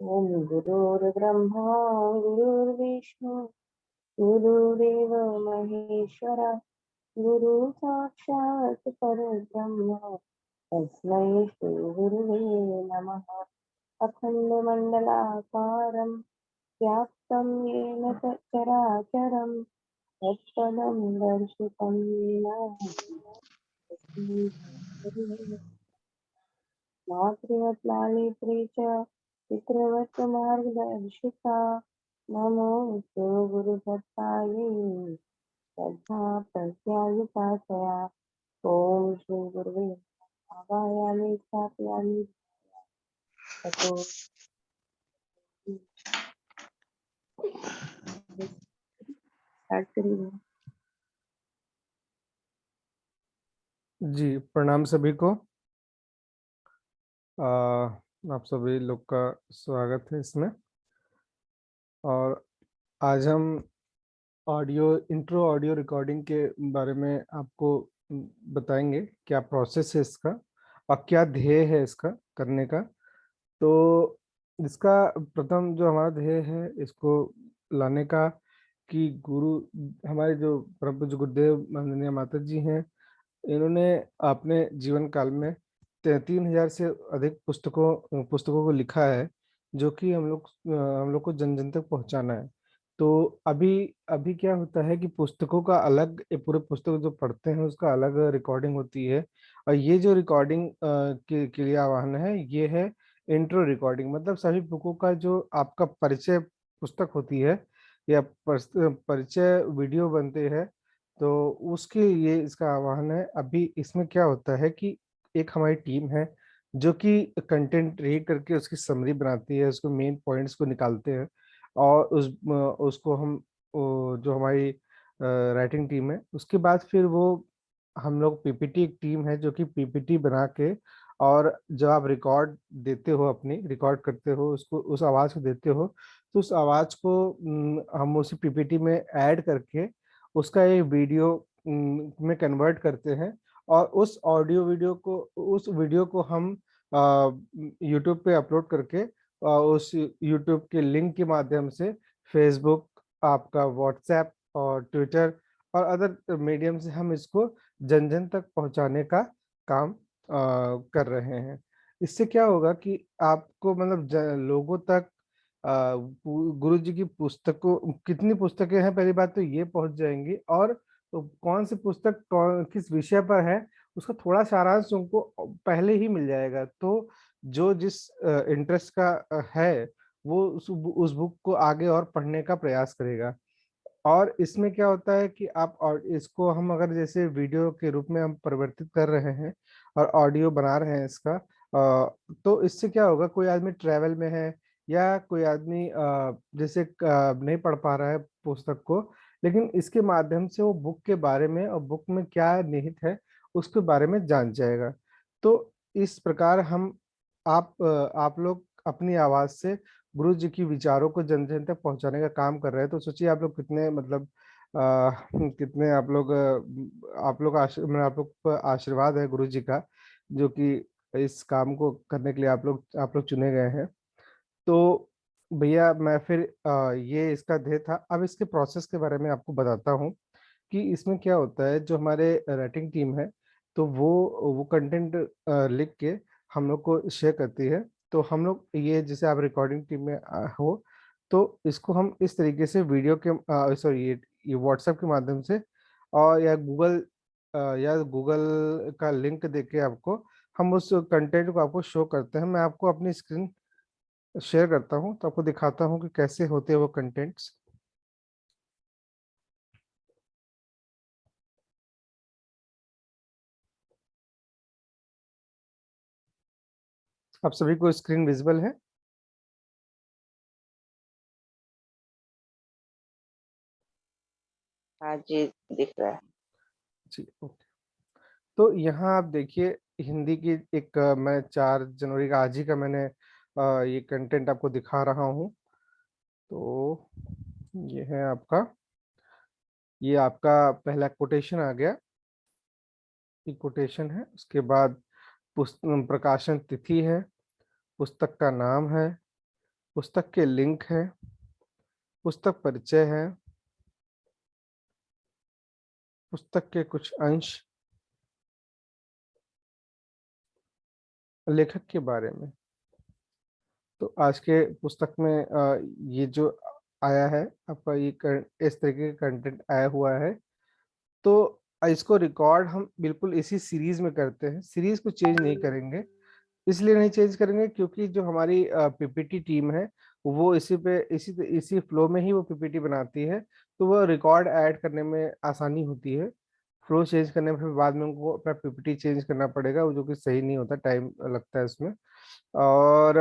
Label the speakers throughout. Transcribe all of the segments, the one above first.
Speaker 1: ओम गुरुर्ब्रह्मा गुरुर्विष्णु गुरुदेव महेश्वर गुरु साक्षात् परब्रह्म तस्मै श्री गुरुवे नमः। अखण्डमण्डलाकारं व्याप्तं येन चराचरं तत्पदं दर्शितं येन तस्मै श्री गुरुवे मातृवत्लालित्री च पितृवत् मार्गदर्शिका नमोऽस्तु गुरुदत्तायै श्रद्धा प्रत्यायुपासया ॐ श्री गुरुवे आवाहयामि स्थापयामि ततो स्टार्ट करिए।
Speaker 2: जी प्रणाम सभी को। आप सभी लोग का स्वागत है इसमें। और आज हम इंट्रो ऑडियो रिकॉर्डिंग के बारे में आपको बताएंगे क्या प्रोसेस है इसका और क्या ध्येय है इसका करने का। तो इसका प्रथम जो हमारा ध्येय है इसको लाने का कि गुरु हमारे जो परम पूज्य गुरुदेव माननीय माता जी हैं, इन्होंने अपने जीवन काल में 3,000 से अधिक पुस्तकों को लिखा है, जो कि हम लोग को जन जन तक पहुंचाना है। तो अभी अभी क्या होता है कि पुस्तकों का अलग, ये पूरे पुस्तक जो पढ़ते हैं उसका अलग रिकॉर्डिंग होती है। और ये जो रिकॉर्डिंग के लिए आह्वान है, ये है इंट्रो रिकॉर्डिंग। मतलब सभी बुकों का जो आपका परिचय पुस्तक होती है या परिचय वीडियो बनते हैं, तो उसके लिए इसका आह्वान है। अभी इसमें क्या होता है कि एक हमारी टीम है जो कि कंटेंट रीड करके उसकी समरी बनाती है, उसको मेन पॉइंट्स को निकालते हैं। और उसको हम जो हमारी राइटिंग टीम है, उसके बाद फिर वो हम लोग पीपीटी, एक टीम है जो कि पीपीटी बना के, और जब आप रिकॉर्ड देते हो, अपनी रिकॉर्ड करते हो, उसको उस आवाज़ को देते हो, तो उस आवाज़ को हम उसी पीपीटी में ऐड करके उसका एक वीडियो में कन्वर्ट करते हैं। और उस वीडियो को हम यूट्यूब पे अपलोड करके उस यूट्यूब के लिंक के माध्यम से फेसबुक, आपका व्हाट्सएप और ट्विटर और अदर मीडियम से हम इसको जन जन तक पहुंचाने का काम कर रहे हैं। इससे क्या होगा कि आपको मतलब लोगों तक गुरु जी की पुस्तकों, कितनी पुस्तकें हैं पहली बात तो ये पहुंच जाएंगी, और तो कौन सी पुस्तक किस विषय पर है उसका थोड़ा सारांश उनको पहले ही मिल जाएगा। तो जो जिस इंटरेस्ट का है, वो उस बुक को आगे और पढ़ने का प्रयास करेगा। और इसमें क्या होता है कि आप, और इसको हम अगर जैसे वीडियो के रूप में हम परिवर्तित कर रहे हैं और ऑडियो बना रहे हैं इसका, तो इससे क्या होगा, कोई आदमी ट्रैवल में है या कोई आदमी जैसे नहीं पढ़ पा रहा है पुस्तक को, लेकिन इसके माध्यम से वो बुक के बारे में और बुक में क्या निहित है उसके बारे में जान जाएगा। तो इस प्रकार हम आप लोग अपनी आवाज से गुरु जी की विचारों को जन जन तक पहुंचाने का काम कर रहे हैं। तो सोचिए आप लोग कितने मतलब कितने आप लोग मतलब आप लोग पर आशीर्वाद है गुरु जी का, जो कि इस काम को करने के लिए आप लोग चुने गए हैं। तो भैया मैं फिर ये इसका ध्येय था। अब इसके प्रोसेस के बारे में आपको बताता हूँ कि इसमें क्या होता है। जो हमारे राइटिंग टीम है, तो वो कंटेंट लिख के हम लोग को शेयर करती है। तो हम लोग ये, जैसे आप रिकॉर्डिंग टीम में हो, तो इसको हम इस तरीके से वीडियो के सॉरी ये व्हाट्सएप के माध्यम से, और या गूगल का लिंक देके आपको हम उस कंटेंट को आपको शो करते हैं। मैं आपको अपनी स्क्रीन शेयर करता हूँ तो आपको दिखाता हूँ कि कैसे होते हैं वो कंटेंट्स। आप सभी को स्क्रीन विजिबल है?
Speaker 1: हाँ जी, दिख रहा है।
Speaker 2: जी ओके। तो यहाँ आप देखिए, हिंदी की एक मैं 4 जनवरी का, आज ही का मैंने ये कंटेंट आपको दिखा रहा हूँ। तो ये है आपका, ये आपका पहला कोटेशन आ गया, ये कोटेशन है। उसके बाद प्रकाशन तिथि है, पुस्तक का नाम है, पुस्तक के लिंक है, पुस्तक परिचय है, पुस्तक के कुछ अंश, लेखक के बारे में। तो आज के पुस्तक में ये जो आया है आपका, इस तरीके का कंटेंट आया हुआ है। तो इसको रिकॉर्ड हम बिल्कुल इसी सीरीज में करते हैं, सीरीज को चेंज नहीं करेंगे। इसलिए नहीं चेंज करेंगे क्योंकि जो हमारी पीपीटी टीम है वो इसी फ्लो में ही वो पीपीटी बनाती है, तो वो रिकॉर्ड ऐड करने में आसानी होती है। फ्लो चेंज करने में फिर बाद में उनको अपना पीपीटी चेंज करना पड़ेगा, वो जो कि सही नहीं होता, टाइम लगता है उसमें। और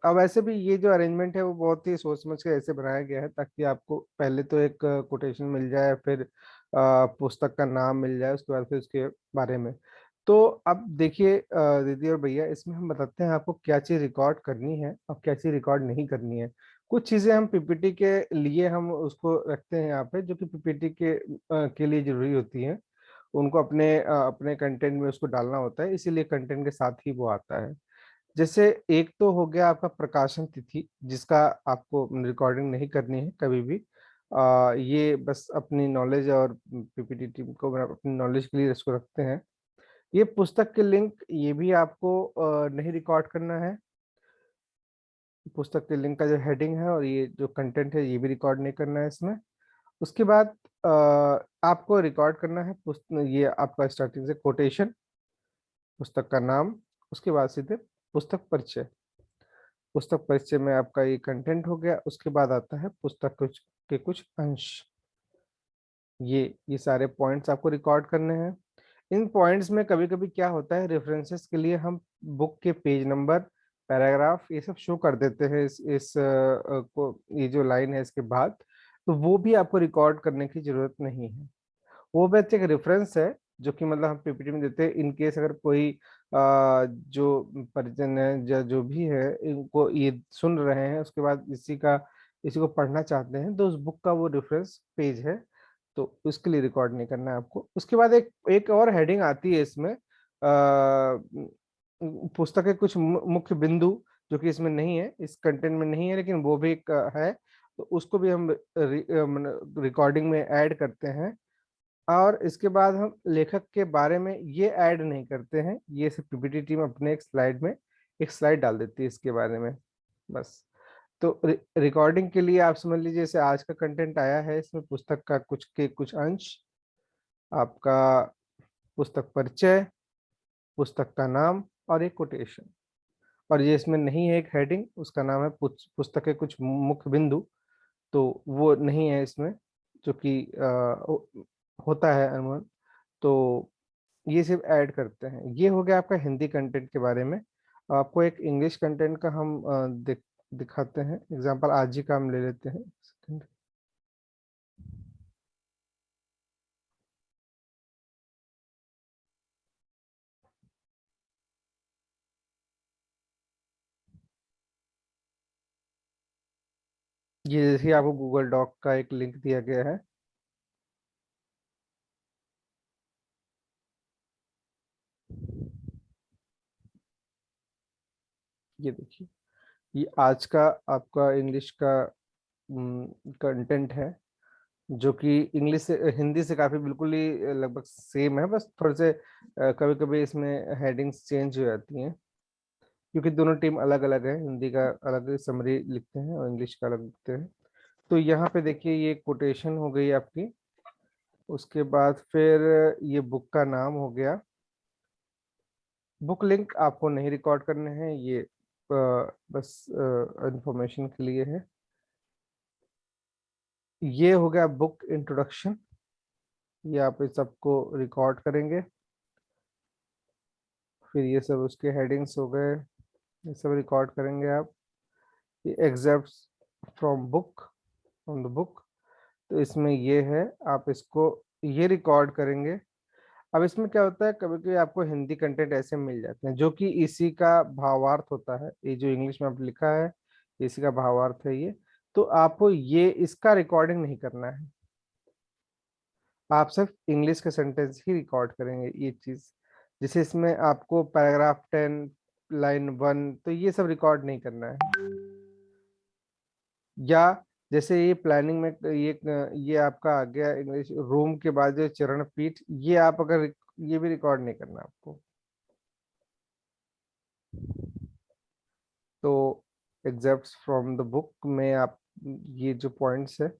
Speaker 2: अब ऐसे भी ये जो अरेंजमेंट है वो बहुत ही सोच समझ के ऐसे बनाया गया है ताकि आपको पहले तो एक कोटेशन मिल जाए, फिर पुस्तक का नाम मिल जाए, उसके बाद फिर उसके बारे में। तो अब देखिए दीदी और भैया, इसमें हम बताते हैं आपको क्या चीज़ रिकॉर्ड करनी है और क्या चीज़ रिकॉर्ड नहीं करनी है। कुछ चीज़ें हम पीपीटी के लिए हम उसको रखते हैं यहाँ पे, जो कि पीपीटी के लिए जरूरी होती हैं। उनको अपने कंटेंट में उसको डालना होता है, इसीलिए कंटेंट के साथ ही वो आता है। जैसे एक तो हो गया आपका प्रकाशन तिथि, जिसका आपको रिकॉर्डिंग नहीं करनी है कभी भी। ये बस अपनी नॉलेज और पीपीटी टीम को अपनी नॉलेज के लिए इसको रखते हैं। ये पुस्तक के लिंक, ये भी आपको नहीं रिकॉर्ड करना है। पुस्तक के लिंक का जो हेडिंग है और ये जो कंटेंट है ये भी रिकॉर्ड नहीं करना है इसमें। उसके बाद अ, आपको रिकॉर्ड करना है ये आपका स्टार्टिंग से कोटेशन, पुस्तक का नाम, उसके बाद सीधे पुस्तक परिचय। पुस्तक परिचय में आपका ये कंटेंट हो गया, उसके बाद आता है पुस्तक के कुछ अंश। ये सारे पॉइंट्स आपको रिकॉर्ड करने हैं। इन पॉइंट्स में कभी कभी क्या होता है, रेफरेंसेस के लिए हम बुक के पेज नंबर, पैराग्राफ, ये सब शो कर देते हैं को, ये जो लाइन है इसके बाद। तो वो भी आपको रिकॉर्ड करने की जरूरत नहीं है। वो बस एक रेफरेंस है जो कि मतलब हम पीपीटी में देते हैं, इन केस अगर कोई जो परिजन है या जो भी है इनको ये सुन रहे हैं, उसके बाद इसी को पढ़ना चाहते हैं, तो उस बुक का वो रेफरेंस पेज है, तो उसके लिए रिकॉर्ड नहीं करना है आपको। उसके बाद एक एक और हेडिंग आती है इसमें, पुस्तक के कुछ मुख्य बिंदु, जो कि इसमें नहीं है, इस कंटेंट में नहीं है, लेकिन वो भी एक है, तो उसको भी हम रिकॉर्डिंग में ऐड करते हैं। और इसके बाद हम लेखक के बारे में ये ऐड नहीं करते हैं, ये सिर्फ पीपीटी टीम अपने एक स्लाइड में एक स्लाइड डाल देती है इसके बारे में, बस। तो रिकॉर्डिंग के लिए आप समझ लीजिए, जैसे आज का कंटेंट आया है, इसमें पुस्तक का कुछ अंश, आपका पुस्तक परिचय, पुस्तक का नाम और एक कोटेशन। और ये इसमें नहीं है एक हेडिंग, उसका नाम है पुस्तक के कुछ मुख्य बिंदु, तो वो नहीं है इसमें, जो कि होता है अमूमन। तो ये सिर्फ ऐड करते हैं। ये हो गया आपका हिंदी कंटेंट के बारे में। आपको एक इंग्लिश कंटेंट का हम दिखाते हैं एग्जांपल, आज ही का हम ले लेते हैं। सेकंड। ये जैसे आपको गूगल डॉक का एक लिंक दिया गया है, ये देखिए, ये आज का आपका इंग्लिश का कंटेंट है, जो कि इंग्लिश से हिंदी से काफी बिल्कुल ही लगभग सेम है, बस थोड़े से कभी कभी इसमें हेडिंग्स चेंज हो जाती हैं, क्योंकि दोनों टीम अलग अलग है, हिंदी का अलग समरी लिखते हैं और इंग्लिश का अलग लिखते हैं। तो यहाँ पे देखिए, ये कोटेशन हो गई आपकी। उसके बाद फिर ये बुक का नाम हो गया। बुक लिंक आपको नहीं रिकॉर्ड करने हैं, ये बस इंफॉर्मेशन के लिए है। ये हो गया बुक इंट्रोडक्शन, ये आप इस सबको रिकॉर्ड करेंगे। फिर ये सब उसके हेडिंग्स हो गए, ये सब रिकॉर्ड करेंगे आप। ये excerpts from book, from the book, तो इसमें ये है, आप इसको ये रिकॉर्ड करेंगे। अब इसमें क्या होता है, कभी कभी आपको हिंदी कंटेंट ऐसे मिल जाते हैं जो कि इसी का भावार्थ होता है, ये जो इंग्लिश में आप लिखा है इसी का भावार्थ है ये, तो आपको ये इसका रिकॉर्डिंग नहीं करना है, आप सिर्फ इंग्लिश के सेंटेंस ही रिकॉर्ड करेंगे ये चीज। जैसे इसमें आपको पैराग्राफ 10 लाइन 1, तो ये सब रिकॉर्ड नहीं करना है। या जैसे ये प्लानिंग में ये आपका आ गया इंग्लिश रूम के बाद जो चरण पीठ, ये आप अगर ये भी रिकॉर्ड नहीं करना आपको। तो एग्जैक्ट्स फ्रॉम द बुक में आप ये जो पॉइंट्स है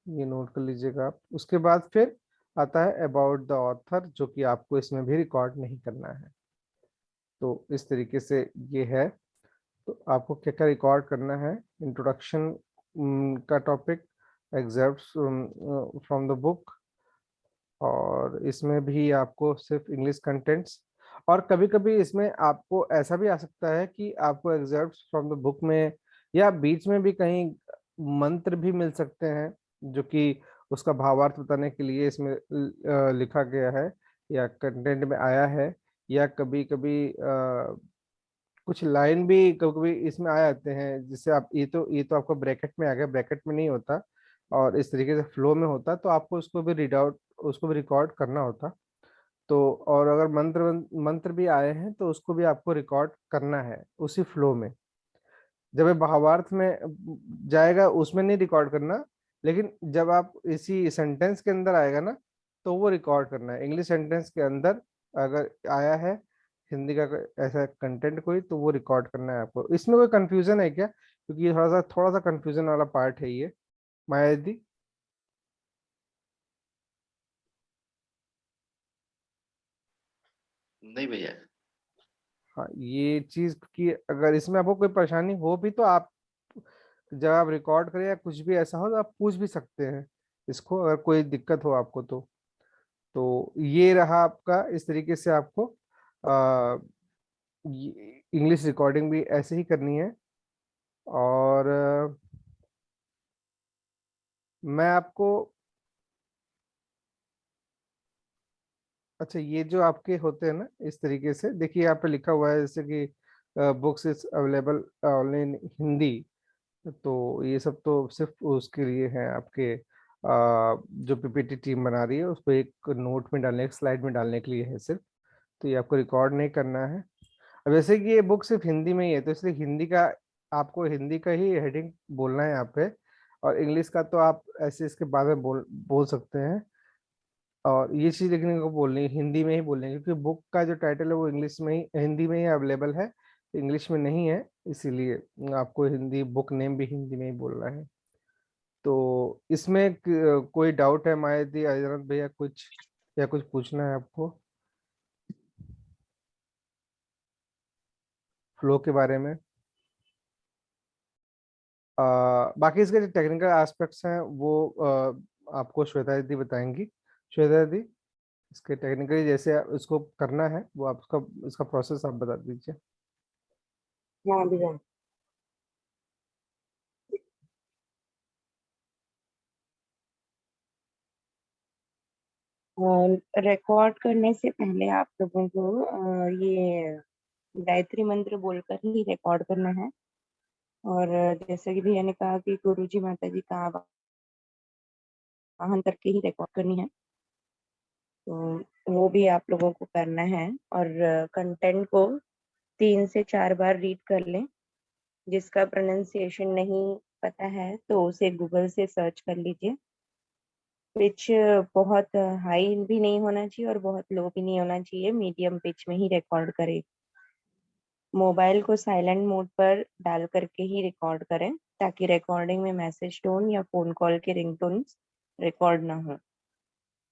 Speaker 2: ये नोट कर लीजिएगा आप। उसके बाद फिर आता है अबाउट द ऑथर, जो कि आपको इसमें भी रिकॉर्ड नहीं करना है। तो इस तरीके से ये है। तो आपको क्या क्या रिकॉर्ड करना है? इंट्रोडक्शन का टॉपिक, एग्जैक्ट्स फ्रॉम द बुक, और इसमें भी आपको सिर्फ इंग्लिश कंटेंट्स। और कभी कभी इसमें आपको ऐसा भी आ सकता है कि आपको एग्जैक्ट्स फ्रॉम द बुक में या बीच में भी कहीं मंत्र भी मिल सकते हैं, जो कि उसका भावार्थ बताने के लिए इसमें लिखा गया है या कंटेंट में आया है। या कभी कभी कुछ लाइन भी कभी कभी इसमें आ जाते हैं, जिससे आप ये तो आपको ब्रैकेट में आ गया, ब्रैकेट में नहीं होता और इस तरीके से फ्लो में होता, तो आपको उसको भी रिकॉर्ड करना होता। तो और अगर मंत्र मंत्र भी आए हैं तो उसको भी आपको रिकॉर्ड करना है उसी फ्लो में। जब ये भावार्थ में जाएगा उसमें नहीं रिकॉर्ड करना, लेकिन जब आप इसी सेंटेंस के अंदर आएगा ना, तो वो रिकॉर्ड करना है। इंग्लिश सेंटेंस के अंदर अगर आया है हिंदी का ऐसा कंटेंट कोई, तो वो रिकॉर्ड करना है आपको। इसमें कोई कंफ्यूजन है क्या? क्योंकि ये थोड़ा सा कंफ्यूजन वाला पार्ट है ये, माया दी।
Speaker 3: नहीं भैया।
Speaker 2: हाँ, ये चीज की अगर इसमें आपको कोई परेशानी हो भी तो आप जब आप रिकॉर्ड करें या कुछ भी ऐसा हो तो आप पूछ भी सकते हैं इसको, अगर कोई दिक्कत हो आपको तो ये रहा आपका। इस तरीके से आपको आ, इंग्लिश रिकॉर्डिंग भी ऐसे ही करनी है। और मैं आपको, अच्छा ये जो आपके होते हैं ना इस तरीके से, देखिए यहाँ पे लिखा हुआ है जैसे कि books is available only in Hindi. तो ये सब तो सिर्फ उसके लिए है आपके जो पीपीटी टीम बना रही है उसको एक नोट में डालने, एक स्लाइड में डालने के लिए है सिर्फ। तो ये आपको रिकॉर्ड नहीं करना है। अब जैसे कि ये बुक सिर्फ हिंदी में ही है तो इसलिए हिंदी का आपको हिंदी का ही हेडिंग बोलना है यहाँ पे। और इंग्लिश का तो आप ऐसे इसके बाद में बोल बोल सकते हैं। और ये चीज लिखने को बोलनी है हिंदी में ही बोलनी है, क्योंकि बुक का जो टाइटल है वो इंग्लिश में ही हिंदी में ही अवेलेबल है, इंग्लिश में नहीं है। इसीलिए आपको हिंदी बुक नेम भी हिंदी में ही बोलना है। तो इसमें कोई डाउट है मायादी अजरत भैया, कुछ या कुछ पूछना है आपको फ्लो के बारे में? बाकी इसके जो टेक्निकल एस्पेक्ट्स हैं वो आपको श्वेता दीदी बताएंगी। श्वेता दीदी, इसके टेक्निकली जैसे इसको करना है वो आप उसका इसका प्रोसेस आप बता दीजिए।
Speaker 1: हाँ भैया। रिकॉर्ड करने से पहले आप लोगों को ये गायत्री मंत्र बोलकर ही रिकॉर्ड करना है। और जैसे कि भैया ने कहा कि गुरु जी माता जी का आवाहन करके ही रिकॉर्ड करनी है, तो वो भी आप लोगों को करना है। और कंटेंट को 3 से 4 बार रीड कर लें। जिसका प्रोनाउंसिएशन नहीं पता है तो उसे गूगल से सर्च कर लीजिए। पिच बहुत हाई भी नहीं होना चाहिए और बहुत लो भी नहीं होना चाहिए, मीडियम पिच में ही रिकॉर्ड करें। मोबाइल को साइलेंट मोड पर डाल करके ही रिकॉर्ड करें, ताकि रिकॉर्डिंग में मैसेज टोन या फोन कॉल के रिंगटोन रिकॉर्ड ना हो।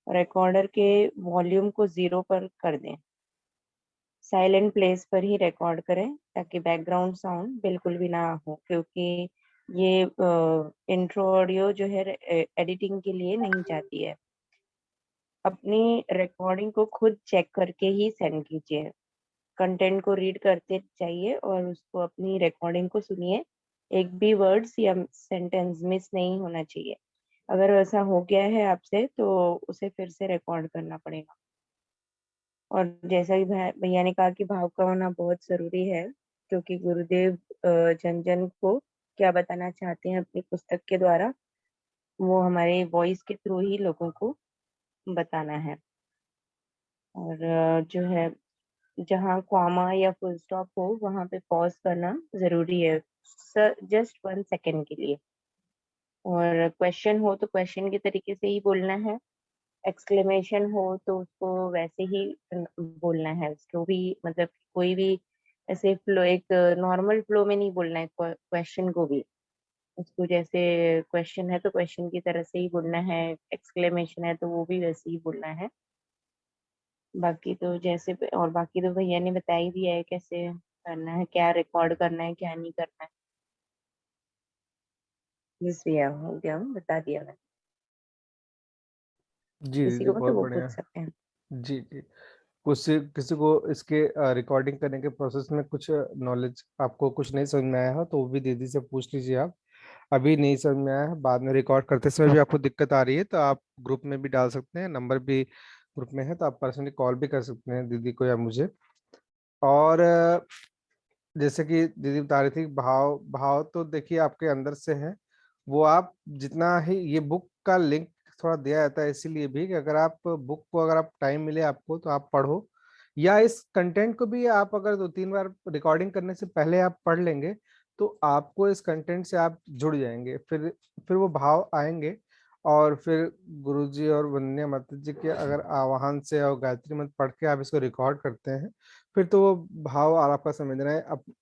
Speaker 1: रिकॉर्डर के वॉल्यूम को 0 पर कर दें। साइलेंट प्लेस पर ही रिकॉर्ड करें ताकि बैकग्राउंड साउंड बिल्कुल भी ना हो, क्योंकि ये इंट्रो ऑडियो जो है एडिटिंग के लिए नहीं जाती है। अपनी रिकॉर्डिंग को खुद चेक करके ही सेंड कीजिए। कंटेंट को रीड करते जाइए और उसको अपनी रिकॉर्डिंग को सुनिए। एक भी वर्ड्स या सेंटेंस मिस नहीं होना चाहिए। अगर वैसा हो गया है आपसे तो उसे फिर से रिकॉर्ड करना पड़ेगा। और जैसा कि भैया ने कहा कि भाव का होना बहुत जरूरी है, क्योंकि गुरुदेव जन जन को क्या बताना चाहते हैं अपनी पुस्तक के द्वारा, वो हमारे वॉइस के थ्रू ही लोगों को बताना है। और जो है जहाँ कॉमा या फुल स्टॉप हो वहां पे पॉज करना जरूरी है। जस्ट 1 सेकेंड के लिए। और क्वेश्चन हो तो क्वेश्चन के तरीके से ही बोलना है, एक्सक्लेमेशन हो तो उसको वैसे ही बोलना है। उसको भी मतलब कोई भी ऐसे फ्लो, एक नॉर्मल फ्लो में नहीं बोलना है क्वेश्चन को भी। उसको जैसे क्वेश्चन है तो क्वेश्चन की तरह से ही बोलना है, एक्सक्लेमेशन है तो वो भी वैसे ही बोलना है। बाकी तो जैसे और बाकी तो भैया ने बता ही दिया है कैसे करना है, क्या रिकॉर्ड करना है, क्या नहीं करना है। यस भैया, हो गया, बता दिया मैंने।
Speaker 2: जी
Speaker 1: किसी
Speaker 2: दीदी,
Speaker 1: को तो
Speaker 2: बहुत
Speaker 1: वो
Speaker 2: बढ़िया।
Speaker 1: पूछ सकते हैं।
Speaker 2: जी जी। कुछ किसी को इसके रिकॉर्डिंग करने के प्रोसेस में कुछ नॉलेज, आपको कुछ नहीं समझ में आया हो तो वो भी दीदी से पूछ लीजिए आप। अभी नहीं समझ में आया है, बाद में रिकॉर्ड करते समय भी आपको दिक्कत आ रही है तो आप ग्रुप में भी डाल सकते हैं, नंबर भी ग्रुप में है, तो आप पर्सनली कॉल भी कर सकते हैं दीदी को या मुझे। और जैसे कि दीदी बता रही थी, भाव भाव तो देखिए आपके अंदर से है। वो आप जितना ही, ये बुक का लिंक थोड़ा दिया जाता है इसीलिए भी कि अगर आप बुक को, अगर आप टाइम मिले आपको तो आप पढ़ो, या इस कंटेंट को भी आप अगर 2-3 बार रिकॉर्डिंग करने से पहले आप पढ़ लेंगे तो आपको इस कंटेंट से आप जुड़ जाएंगे, फिर वो भाव आएंगे। और फिर गुरुजी और वंदनीय माता जी के अगर आह्वान से और गायत्री मंत्र पढ़ के आप इसको रिकॉर्ड करते हैं, फिर तो वो भाव और आपका समझना है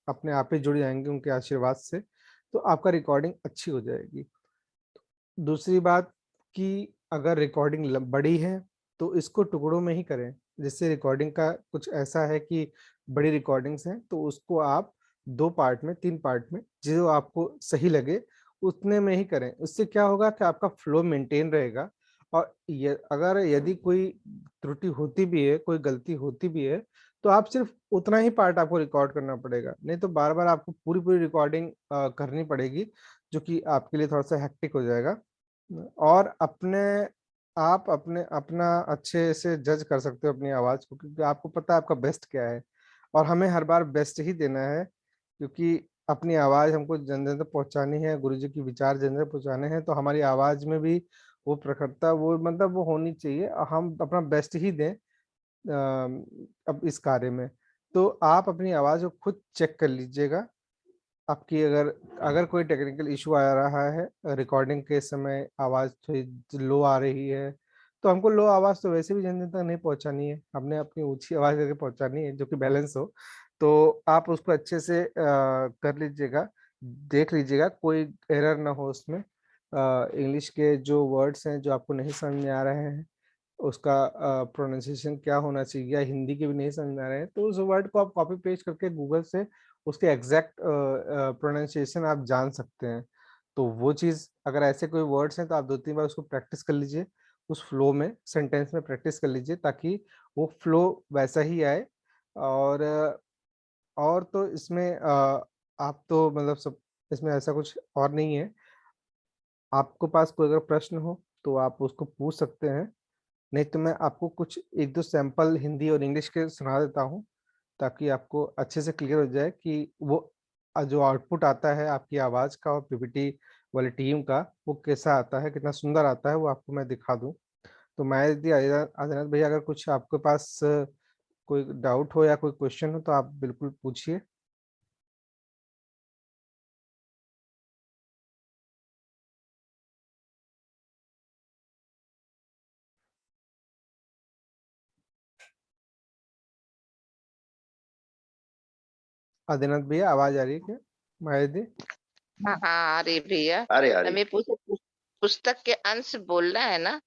Speaker 2: अपने आप ही जुड़ जाएंगे उनके आशीर्वाद से, तो आपका रिकॉर्डिंग अच्छी हो जाएगी। दूसरी बात कि अगर रिकॉर्डिंग बड़ी है तो इसको टुकड़ों में ही करें। जैसे रिकॉर्डिंग का कुछ ऐसा है कि बड़ी रिकॉर्डिंग्स हैं तो उसको आप 2 पार्ट में, 3 पार्ट में, जो आपको सही लगे उतने में ही करें। उससे क्या होगा कि आपका फ्लो मेंटेन रहेगा। और अगर यदि कोई त्रुटि होती भी है, कोई गलती होती भी है, तो आप सिर्फ उतना ही पार्ट आपको रिकॉर्ड करना पड़ेगा, नहीं तो बार बार आपको पूरी पूरी रिकॉर्डिंग करनी पड़ेगी, जो कि आपके लिए थोड़ा सा हेक्टिक हो जाएगा। और आप अपने अपना अच्छे से जज कर सकते हो अपनी आवाज को, क्योंकि आपको पता है आपका बेस्ट क्या है। और हमें हर बार बेस्ट ही देना है, क्योंकि अपनी आवाज हमको जन जन तक पहुंचानी है, गुरुजी की विचार जन जन तक पहुंचाने हैं, तो हमारी आवाज में भी वो प्रखरता, वो मतलब वो होनी चाहिए, और हम अपना बेस्ट ही दें अब इस कार्य में। तो आप अपनी आवाज को खुद चेक कर लीजिएगा। आपकी अगर अगर कोई टेक्निकल इशू आ रहा है, रिकॉर्डिंग के समय आवाज थोड़ी लो आ रही है, तो हमको लो आवाज तो वैसे भी जन जन तक नहीं पहुंचानी है, हमने अपनी ऊंची आवाज करके पहुंचानी है जो कि बैलेंस हो। तो आप उसको अच्छे से कर लीजिएगा, देख लीजिएगा कोई एरर ना हो उसमें। इंग्लिश के जो वर्ड्स हैं जो आपको नहीं समझ में आ रहे हैं, उसका प्रोनाउंसिएशन क्या होना चाहिए, या हिंदी के भी नहीं समझ में आ रहे हैं, तो उस वर्ड को आप कॉपी पेस्ट करके गूगल से उसके एग्जैक्ट प्रोनाउंसिएशन आप जान सकते हैं। तो वो चीज़, अगर ऐसे कोई वर्ड्स हैं तो आप 2-3 बार उसको प्रैक्टिस कर लीजिए, उस फ्लो में, सेंटेंस में प्रैक्टिस कर लीजिए, ताकि वो फ्लो वैसा ही आए। और और तो इसमें आप तो मतलब सब, इसमें ऐसा कुछ और नहीं है। आपको पास कोई अगर प्रश्न हो तो आप उसको पूछ सकते हैं, नहीं तो मैं आपको कुछ 1-2 सैंपल हिंदी और इंग्लिश के सुना देता हूँ, ताकि आपको अच्छे से क्लियर हो जाए कि वो जो आउटपुट आता है आपकी आवाज़ का और पीपीटी वाली टीम का, वो कैसा आता है, कितना सुंदर आता है, वो आपको मैं दिखा दूँ। तो मैं यदि आदिनाथ भैया, अगर कुछ आपके पास कोई डाउट हो या कोई क्वेश्चन हो तो आप बिल्कुल पूछिए। आदिनाथ भैया, आवाज़ आ रही है क्या माया दी?
Speaker 3: हाँ हाँ, अरे भैया,
Speaker 4: अरे अरे
Speaker 3: हमें पुस्तक के अंश बोलना है ना,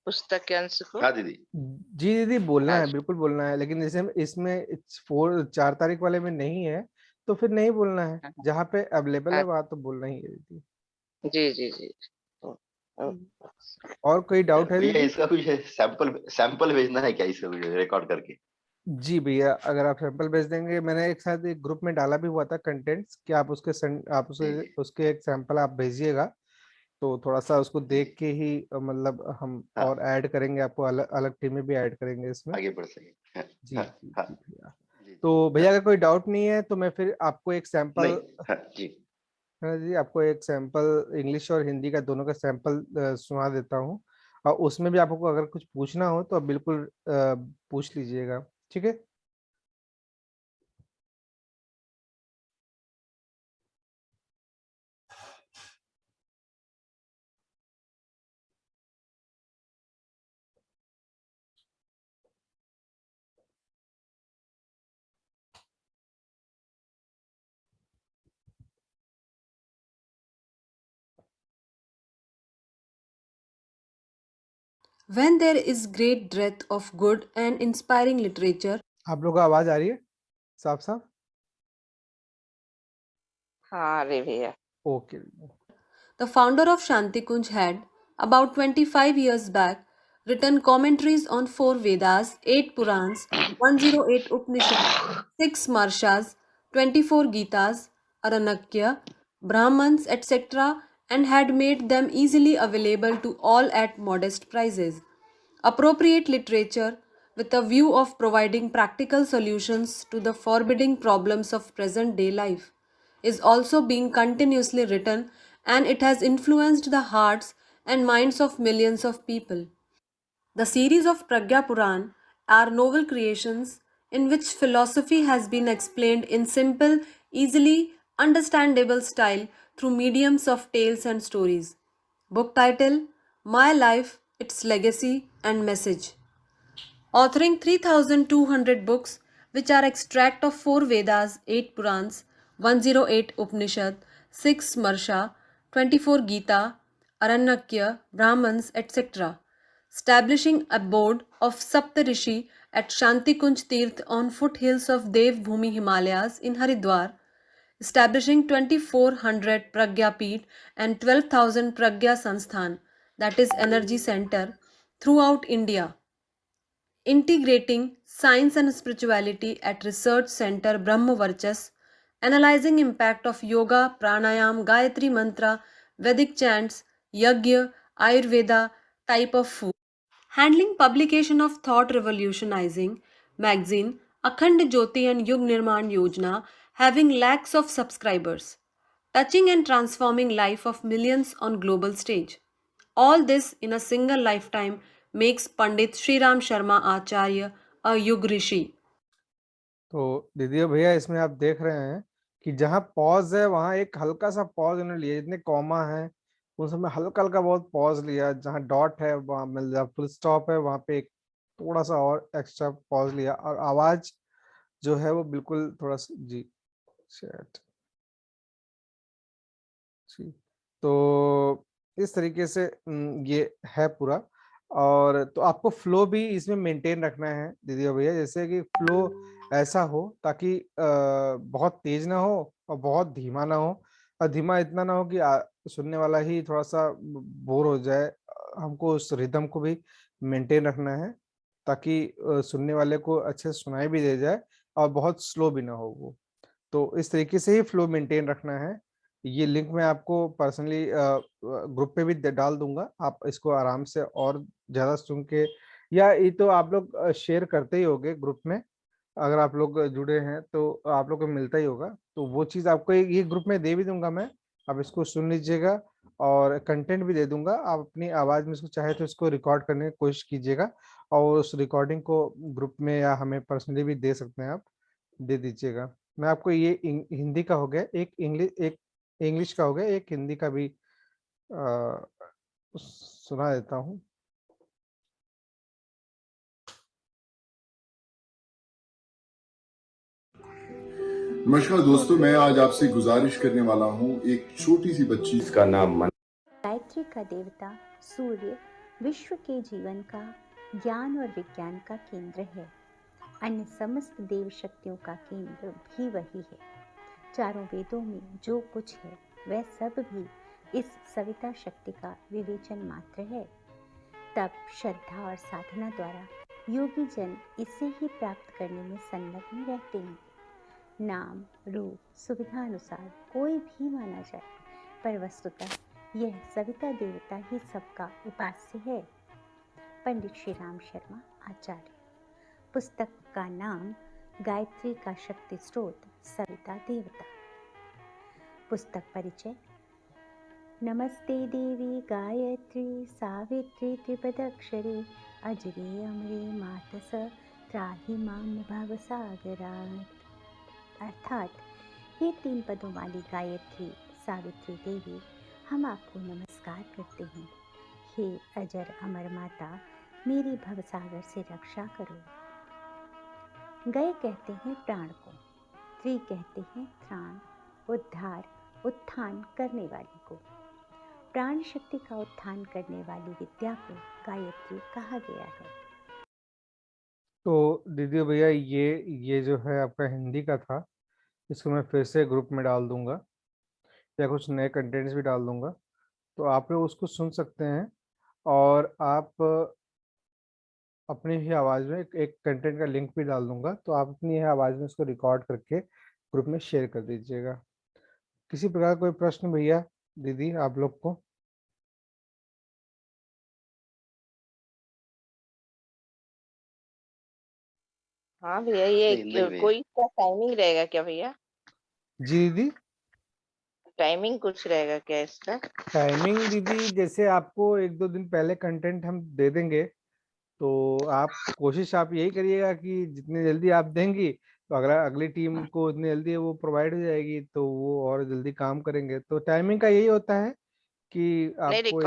Speaker 3: पुस्तक के अंश को।
Speaker 4: हाँ दीदी।
Speaker 2: जी दीदी, बोलना है,
Speaker 3: आज
Speaker 2: बिल्कुल बोलना है, लेकिन जैसे इसमें 4 तारीख वाले में नहीं है तो फिर नहीं बोलना है,
Speaker 3: हाँ,
Speaker 2: जहाँ पे अवेलेबल है
Speaker 3: हाँ,
Speaker 2: वहां तो बोलना ही है दीदी।
Speaker 3: जी जी जी। ओ, ओ,
Speaker 2: और कोई डाउट है
Speaker 4: भैया
Speaker 2: दीदी?
Speaker 4: इसका कुछ सैंपल सैंपल भेजना है क्या, इसका कुछ रिकॉर्ड करके?
Speaker 2: जी भैया, अगर आप सैंपल भेज देंगे, मैंने एक साथ एक ग्रुप में डाला भी हुआ था कंटेंट्स कि आप उसके आप
Speaker 4: जी
Speaker 2: उसके
Speaker 4: जी
Speaker 2: उसके एक सैंपल आप भेजिएगा, तो थोड़ा सा उसको
Speaker 4: जी
Speaker 2: देख के ही मतलब हम
Speaker 4: हाँ,
Speaker 2: और ऐड करेंगे, आपको अलग अलग टीम में भी ऐड करेंगे इसमें।
Speaker 4: आगे बढ़ सके। हाँ
Speaker 2: जी
Speaker 4: हाँ
Speaker 2: जी
Speaker 4: हाँ।
Speaker 2: जी भैया।
Speaker 4: जी जी
Speaker 2: तो
Speaker 4: हाँ।
Speaker 2: भैया अगर कोई डाउट नहीं है तो मैं फिर आपको एक
Speaker 4: नहीं।
Speaker 2: सैंपल,
Speaker 4: हाँ जी।
Speaker 2: है ना जी, आपको एक सैंपल इंग्लिश और हिंदी का दोनों का सैंपल सुना देता हूँ। और उसमें भी आपको अगर कुछ पूछना हो तो आप बिल्कुल पूछ लीजिएगा, ठीक है।
Speaker 5: When there is great breadth of good and inspiring literature,
Speaker 2: आप लोगों को आवाज आ रही है साफ साफ?
Speaker 3: हाँ रे भैया।
Speaker 2: Okay.
Speaker 5: the founder of Shantikunj had, about 25 years back, written commentaries on 4 Vedas, 8 Purans, 108 Upanishads, 6 Marshas, 24 Gitas, Aranakya, Brahmans, etc., and had made them easily available to all at modest prices. Appropriate literature, with a view of providing practical solutions to the forbidding problems of present day life, is also being continuously written, and it has influenced the hearts and minds of millions of people. The series of Pragya Puran are novel creations in which philosophy has been explained in simple, easily understandable style through mediums of tales and stories. Book title: My Life, Its Legacy and Message. Authoring 3,200 books, which are extract of 4 Vedas, 8 Purans, 108 Upanishad, 6 Marsha, 24 Gita, Aranyakya, Brahmans, etc. Establishing a board of Saptarishi at Shantikunj Tirth on foothills of Dev Bhumi Himalayas in Haridwar, establishing 2,400 Pragya Peeth and 12,000 Pragya Sansthan, that is Energy Center, throughout India, integrating science and spirituality at Research Center Brahmavarchas, analyzing impact of yoga, pranayam, Gayatri mantra, Vedic chants, yagya, Ayurveda, type of food. Handling publication of thought revolutionizing magazine Akhand Jyoti and Yug Nirman Yojana, having lakhs of subscribers, touching and transforming life of millions on global stage. All this in a single lifetime makes Pandit Sriram Sharma Acharya a Yug Rishi.
Speaker 2: तो दीदी और भैया इसमें आप देख रहे हैं कि जहाँ पॉज है वहाँ एक हल्का सा पॉज उन्होंने लिया, जितने कॉमा है उन सब में हल्का हल्का बहुत पॉज लिया, जहाँ डॉट है वहाँ मिल जा, फुल स्टॉप है वहाँ पे एक थोड़ा सा और एक्स्ट्रा पॉज लिया, और आवाज जो है वो बिल्कुल थोड़ा सा जी चैट जी। तो इस तरीके से ये है पूरा। और तो आपको फ्लो भी इसमें मेंटेन रखना है दीदी और भैया, जैसे कि फ्लो ऐसा हो ताकि बहुत तेज ना हो और बहुत धीमा ना हो, और धीमा इतना ना हो कि सुनने वाला ही थोड़ा सा बोर हो जाए। हमको उस रिदम को भी मेंटेन रखना है ताकि सुनने वाले को अच्छे से सुनाई भी दे जाए और बहुत स्लो भी ना हो वो। तो इस तरीके से ही फ्लो मेंटेन रखना है। ये लिंक मैं आपको पर्सनली ग्रुप पे भी डाल दूंगा, आप इसको आराम से और ज्यादा सुन के, या ये तो आप लोग शेयर करते ही होगे ग्रुप में, अगर आप लोग जुड़े हैं तो आप लोग को मिलता ही होगा, तो वो चीज आपको ये ग्रुप में दे भी दूंगा मैं, आप इसको सुन लीजिएगा और कंटेंट भी दे दूंगा। आप अपनी आवाज में इसको चाहे तो इसको रिकॉर्ड करने की कोशिश कीजिएगा, और उस रिकॉर्डिंग को ग्रुप में या हमें पर्सनली भी दे सकते हैं, आप दे दीजिएगा। मैं आपको ये हिंदी का हो गया, एक इंग्लिश का हो गया, एक हिंदी का भी सुना देता हूँ।
Speaker 6: नमस्कार दोस्तों, मैं आज आपसे गुजारिश करने वाला हूँ। एक छोटी सी बच्ची, इसका नाम
Speaker 7: गायत्री का देवता सूर्य विश्व के जीवन का, ज्ञान और विज्ञान का केंद्र है। अन्य समस्त देव शक्तियों का केंद्र भी वही है। चारों वेदों में जो कुछ है वह सब भी इस सविता शक्ति का विवेचन मात्र है। तप, श्रद्धा और साधना द्वारा योगी जन इसे ही प्राप्त करने में संलग्न रहते हैं। नाम, रूप, सुविधा अनुसार कोई भी माना जाए, पर वस्तुतः यह सविता देवता ही सबका उपास्य है। पंडित श्री राम शर्मा आचार्य। पुस्तक का नाम गायत्री का शक्ति स्रोत सविता देवता। पुस्तक परिचय। नमस्ते देवी गायत्री सावित्री त्रिपदक्षरे अजरे अमरे मातस त्राहि माम भवसागरात्। अर्थात हे 3 पदों वाली गायत्री सावित्री देवी, हम आपको नमस्कार करते हैं। हे अजर अमर माता, मेरी भवसागर से रक्षा करो। गए कहते हैं प्राण को, त्रि कहते हैं त्राण, उद्धार, उत्थान करने वाली को। प्राण शक्ति का उत्थान करने वाली विद्या को गायत्री कहा गया है।
Speaker 2: तो दीदी भैया ये जो है आपका हिंदी का था, इसको मैं फिर से ग्रुप में डाल दूंगा या कुछ नए कंटेंट्स भी डाल दूंगा, तो आप लोग उसको सुन सकते हैं। और आप अपनी ही आवाज़ में एक कंटेंट का लिंक भी डाल दूंगा, तो आप अपनी ही आवाज़ में उसको रिकॉर्ड करके ग्रुप में शेयर कर दीजिएगा। किसी प्रकार कोई प्रश्न भैया दीदी आप लोग को?
Speaker 3: हाँ भैया, ये
Speaker 4: नहीं भैया।
Speaker 3: कोई का टाइमिंग रहेगा क्या भैया?
Speaker 2: जी दीदी।
Speaker 3: टाइमिंग कुछ रहेगा क्या इसका?
Speaker 2: टाइमिंग दीदी जैसे आपको 1-2 दिन पहले कंटेंट हम दे देंगे, तो आप कोशिश आप यही करिएगा कि जितनी जल्दी आप देंगी तो अगला अगली टीम को उतनी जल्दी वो प्रोवाइड हो जाएगी, तो वो और जल्दी काम करेंगे। तो टाइमिंग का यही होता है कि
Speaker 3: नहीं,
Speaker 2: आपको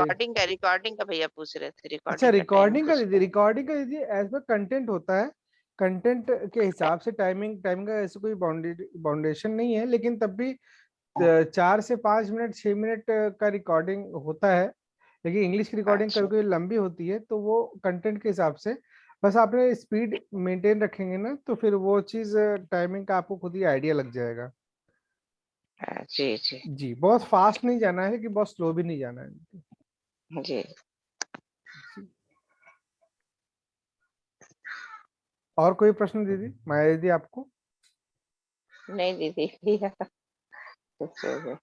Speaker 3: रिकॉर्डिंग का भैया पूछ रहे थे,
Speaker 2: अच्छा
Speaker 3: रिकॉर्डिंग का टाइम कुछ है?
Speaker 2: रिकॉर्डिंग का दीदी एज पर कंटेंट होता है। कंटेंट के हिसाब से टाइमिंग टाइमिंग का ऐसे कोई बाउंडेशन नहीं है, लेकिन तब भी 4 से 5 मिनट 6 मिनट का रिकॉर्डिंग होता है। लेकिन इंग्लिश की रिकॉर्डिंग कभी
Speaker 3: अच्छा
Speaker 2: कभी लंबी होती है, तो वो कंटेंट के हिसाब से बस आपने स्पीड मेंटेन रखेंगे ना, तो फिर वो चीज़ टाइमिंग का आपको खुद ही आइडिया लग जाएगा।
Speaker 3: जी जी
Speaker 2: जी, बहुत फास्ट नहीं जाना है कि बहुत स्लो भी नहीं जाना है।
Speaker 3: जी।
Speaker 2: जी। और कोई प्रश्न दीदी माया दीदी आपको?
Speaker 3: नहीं दीदी भैया, कुछ हो गया।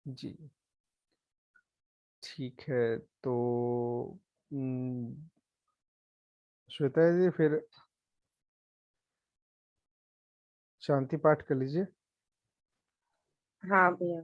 Speaker 2: जी ठीक है। तो हम्म, श्वेता जी फिर शांति पाठ कर लीजिए।
Speaker 1: हाँ भैया।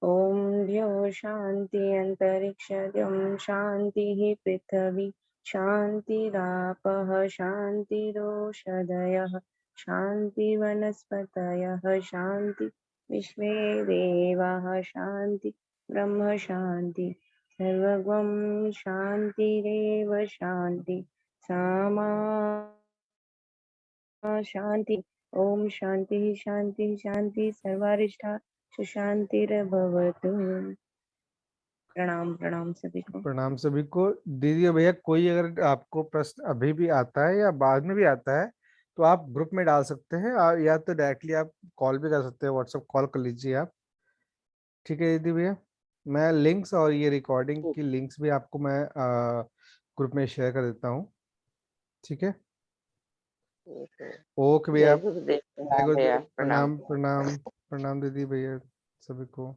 Speaker 1: ॐ द्यौ शान्ति अन्तरिक्षं शान्तिः पृथिवी शान्तिरापः शान्तिरोषधयः शान्तिवनस्पतयः शान्ति विश्वे देवाः शान्ति ब्रह्म शान्ति सर्वगं शान्तिरेव शान्ति सामा शान्ति। ओम शांति शांति शांति सर्वारिष्ठा सुशांतिर्भवतु। प्रणाम प्रणाम सभी को।
Speaker 2: प्रणाम सभी को। दीदी और भैया कोई अगर आपको प्रश्न अभी भी आता है या बाद में भी आता है, तो आप ग्रुप में डाल सकते हैं, या तो डायरेक्टली आप कॉल भी कर सकते हैं, व्हाट्सएप कॉल कर लीजिए आप। ठीक है दीदी भैया, मैं लिंक्स और ये रिकॉर्डिंग की लिंक्स भी आपको मैं ग्रुप में शेयर कर देता हूँ। ठीक है।
Speaker 3: ठीक है।
Speaker 2: ओके भैया।
Speaker 3: जय गुरुदेव,
Speaker 2: जय
Speaker 3: प्रणाम भैया,
Speaker 2: गुरुदेव।
Speaker 3: प्रणाम।
Speaker 2: प्रणाम प्रणाम प्रणाम दीदी भैया सभी को।